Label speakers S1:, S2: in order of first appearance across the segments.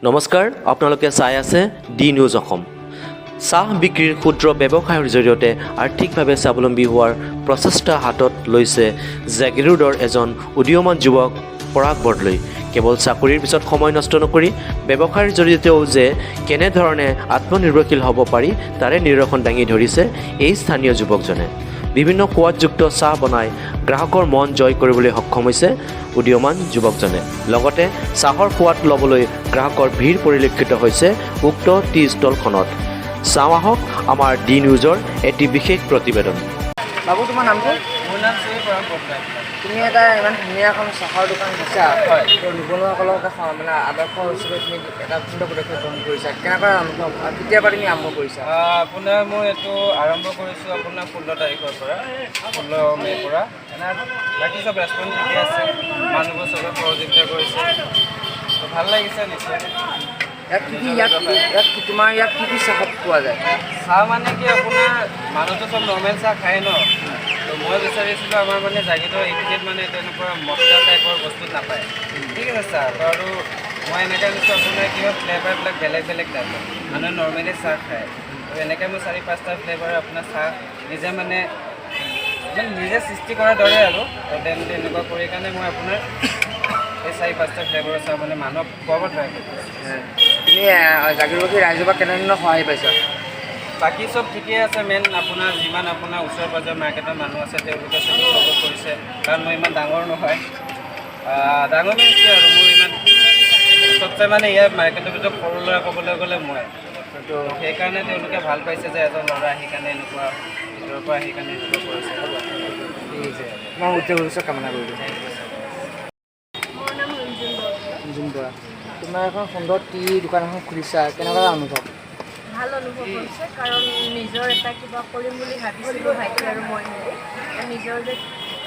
S1: নমস্কাৰ, আপোনালোকে চাই আছে ডি নিউজ অসম। চাহ বিক্ৰীৰ ক্ষুদ্ৰ ব্যৱসায়ৰ জৰিয়তে আৰ্থিকভাৱে স্বাৱলম্বী হোৱাৰ প্ৰচেষ্টা হাতত লৈছে জাগিৰোডৰ এজন উদীয়মান যুৱক পৰাগ বৰদলৈ। কেৱল চাকৰিৰ পিছত সময় নষ্ট নকৰি ব্যৱসায়ৰ জৰিয়তেও যে কেনেধৰণে আত্মনিৰ্ভৰশীল হ'ব পাৰি তাৰে নিদৰ্শন দাঙি ধৰিছে এই স্থানীয় যুৱকজনে। বিভিন্ন সোৱাদযুক্ত চাহ বনাই গ্ৰাহকৰ মন জয় কৰিবলৈ সক্ষম হৈছে উদীয়মান যুৱকজনে। লগতে চাহৰ সোৱাদ ল'বলৈ গ্ৰাহকৰ ভিৰ পৰিলক্ষিত হৈছে উক্ত টি ষ্টলখনত। চাওঁ আহক আমাৰ ডি নিউজৰ এটি বিশেষ প্ৰতিবেদন।
S2: বাবু, তোমাৰ নামটো?
S3: মোৰ নাম শ্ৰী পৰাগ বৰদলৈ।
S2: তুমি এটা ইমান ধুনীয়া এখন চাহৰ দোকান দিছা,
S3: হয়।
S2: তো নিবনুৱাসকলক মানে আদৰ্শ হিচাপে তুমি এটা সুন্দৰ পদক্ষেপ গ্ৰহণ কৰিছা। কেনেকুৱা অনুভৱ, কেতিয়াৰ পৰা তুমি আৰম্ভ কৰিছা?
S3: আপোনাৰ মই এইটো আৰম্ভ কৰিছোঁ আপোনাৰ 16 তাৰিখৰ পৰা, 16 মে'ৰ পৰা। বাকী চব ৰেচপঞ্চ ঠিকে আছে, মানুহবোৰ চবে সহযোগিতা কৰিছে, তো ভাল লাগিছে নিশ্চয়।
S2: তোমাৰ ইয়াত কি কি চাহ পোৱা যায়?
S3: চাহ মানে কি আপোনাৰ মানুহটো চব নৰ্মেল চাহ খায় ন, তো মই বিচাৰিছিলোঁ আমাৰ মানে জাগিৰোডৰ এইখিনিত মানে তেনেকুৱা মছলা টাইপৰ বস্তু নাপায়, ঠিক আছে চাহ। আৰু মই এনেকৈ দিছোঁ আপোনাৰ কিবা ফ্লেভাৰবিলাক বেলেগ বেলেগ টাইপৰ, মানুহে নৰ্মেলি চাহ খায়। তো এনেকৈ মই 4-5টা ফ্লেভাৰ আপোনাৰ চাহ নিজে সৃষ্টি কৰাৰ দৰে আৰু তেনেকুৱা কৰি কাৰণে মই আপোনাৰ এই 4-5টা ফ্লেভাৰৰ চাহ মানে মানুহক খুৱাব ট্ৰাই কৰিছোঁ।
S2: তুমি জাগিৰোডবাসী ৰাইজৰ পৰা কেনেধৰণৰ সহায় পাইছা?
S3: বাকী চব ঠিকেই আছে। মেইন আপোনাৰ যিমান আপোনাৰ ওচৰে পাঁজৰে মাৰ্কেটৰ মানুহ আছে তেওঁলোকে চব চাপৰ্ট কৰিছে, কাৰণ মই ইমান ডাঙৰ নহয়। ডাঙৰ মিনছ কি আৰু মোৰ ইমান চবচে মানে ইয়াৰ মাৰ্কেটৰ ভিতৰত সৰু ল'ৰা ক'বলৈ গ'লে মই, তো সেইকাৰণে তেওঁলোকে ভাল পাইছে যে এজন ল'ৰা আহি কাৰণে এনেকুৱা ভিতৰৰ পৰা আহি কাৰণে এনেকুৱা কৰিছে।
S2: ঠিক আছে, তোমাৰ উজ্জ্বল ভৱিষ্যত কামনা কৰিলোঁ।
S4: মোৰ নাম ৰঞ্জুন বৰা।
S2: তোমাৰ এখন সুন্দৰ টি দোকান এখন খুলিছা, কেনেকুৱা অনুভৱ?
S4: ভাল অনুভৱ হৈছে, কাৰণ নিজৰ এটা কিবা কৰিম বুলি ভাবিছিলোঁ ভাইটি আৰু মই মিলি, নিজৰ যে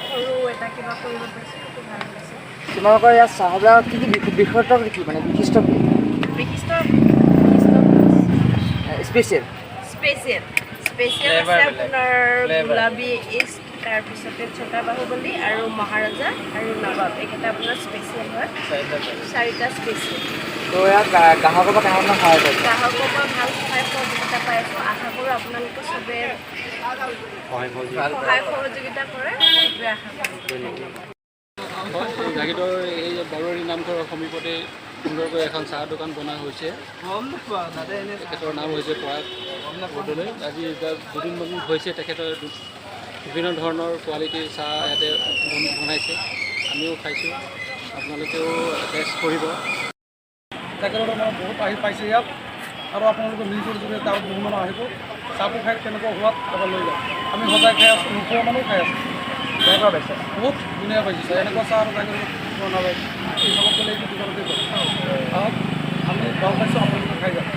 S4: সৰু এটা কিবা কৰিব পাৰিছোঁ সেইটো ভাল হৈছে।
S2: তোমালোকৰ ইয়াত চাহবিলাক কি কি বিশেষত্ব কি, মানে বিশিষ্ট কি?
S4: বিশিষ্ট
S2: স্পেচিয়েল
S4: স্পেচিয়েল আছে আপোনাৰ গোলাবী ইষ্ট, তাৰপিছতে ছোটা বাহুবলী আৰু মহাৰাজা আৰু নবাব, এইকেইটা আপোনাৰ স্পেচিয়েল হয়। 4টা স্পেচিয়েল।
S2: তো ইয়াত গ্ৰাহকৰ পৰা কেনেধৰণৰ সহায় পাইছে?
S4: গ্ৰাহকৰ পৰা ভাল সহায় সহযোগিতা পাই আছোঁ। আশা কৰোঁ আপোনালোকে চবে সহায় সহযোগিতা কৰে, সেইটোৱে আশা কৰোঁ।
S5: জাগিৰোডৰ এই বাৰোৱাৰী নামঘৰৰ সমীপতে সুন্দৰকৈ এখন চাহ দোকান বনোৱা হৈছে। তেখেতৰ নাম হৈছে পৰাগ বৰদলৈ। আজি দুদিনমান হৈছে তেখেতৰ বিভিন্ন ধৰণৰ কোৱালিটিৰ চাহ ইয়াতে বনাইছে, আমিও খাইছোঁ, আপোনালোকেও টেষ্ট কৰিব।
S6: জাগিৰোডৰ মানে বহুত আহি পাইছে ইয়াত, আৰু আপোনালোকে নিউজৰ জৰিয়তে আৰু বহু মানুহ আহিব, চাহটো খাই কেনেকুৱা সোৱাদ এবাৰ লৈ যাওক। আমি সদায় খাই আছোঁ, নোখোৱা মানুহ খাই আছোঁ। কেনেকুৱা পাইছে? বহুত ধুনীয়া পাইছে। এনেকুৱা চাহ আৰু জাগিৰোডত বনাব এই চবত গ'লে এইটো দোকানতে পাওঁ। আমি ভাল পাইছোঁ, আপোনালোকে খাই যাওক।